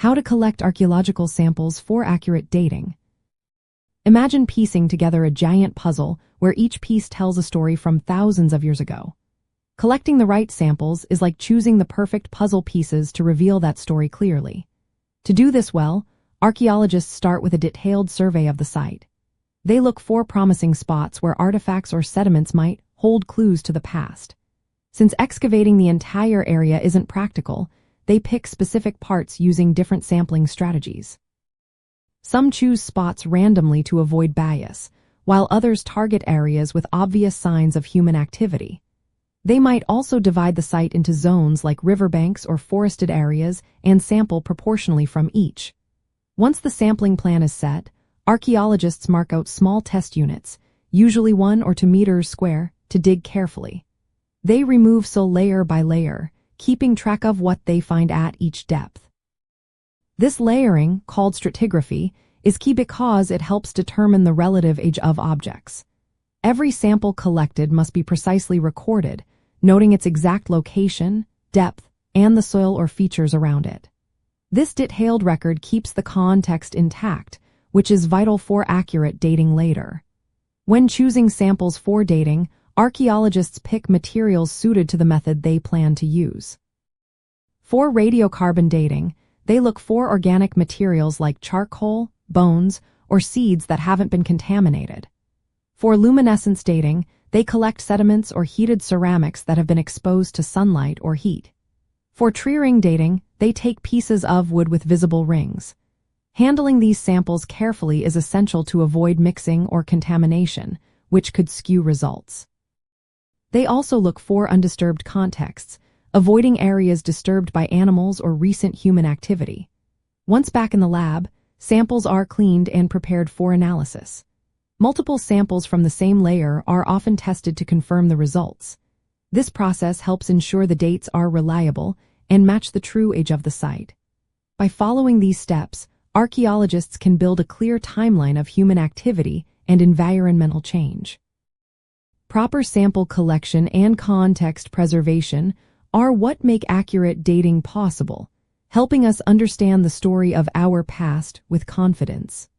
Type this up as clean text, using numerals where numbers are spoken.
How to collect archaeological samples for accurate dating. Imagine piecing together a giant puzzle where each piece tells a story from thousands of years ago. Collecting the right samples is like choosing the perfect puzzle pieces to reveal that story clearly. To do this well, archaeologists start with a detailed survey of the site. They look for promising spots where artifacts or sediments might hold clues to the past. Since excavating the entire area isn't practical, they pick specific parts using different sampling strategies. Some choose spots randomly to avoid bias, while others target areas with obvious signs of human activity. They might also divide the site into zones like riverbanks or forested areas and sample proportionally from each. Once the sampling plan is set, archaeologists mark out small test units, usually 1 or 2 meters square, to dig carefully. They remove soil layer by layer, keeping track of what they find at each depth. This layering, called stratigraphy, is key because it helps determine the relative age of objects. Every sample collected must be precisely recorded, noting its exact location, depth, and the soil or features around it. This detailed record keeps the context intact, which is vital for accurate dating later. When choosing samples for dating, archaeologists pick materials suited to the method they plan to use. For radiocarbon dating, they look for organic materials like charcoal, bones, or seeds that haven't been contaminated. For luminescence dating, they collect sediments or heated ceramics that have been exposed to sunlight or heat. For tree ring dating, they take pieces of wood with visible rings. Handling these samples carefully is essential to avoid mixing or contamination, which could skew results. They also look for undisturbed contexts, avoiding areas disturbed by animals or recent human activity. Once back in the lab, samples are cleaned and prepared for analysis. Multiple samples from the same layer are often tested to confirm the results. This process helps ensure the dates are reliable and match the true age of the site. By following these steps, archaeologists can build a clear timeline of human activity and environmental change. Proper sample collection and context preservation are what make accurate dating possible, helping us understand the story of our past with confidence.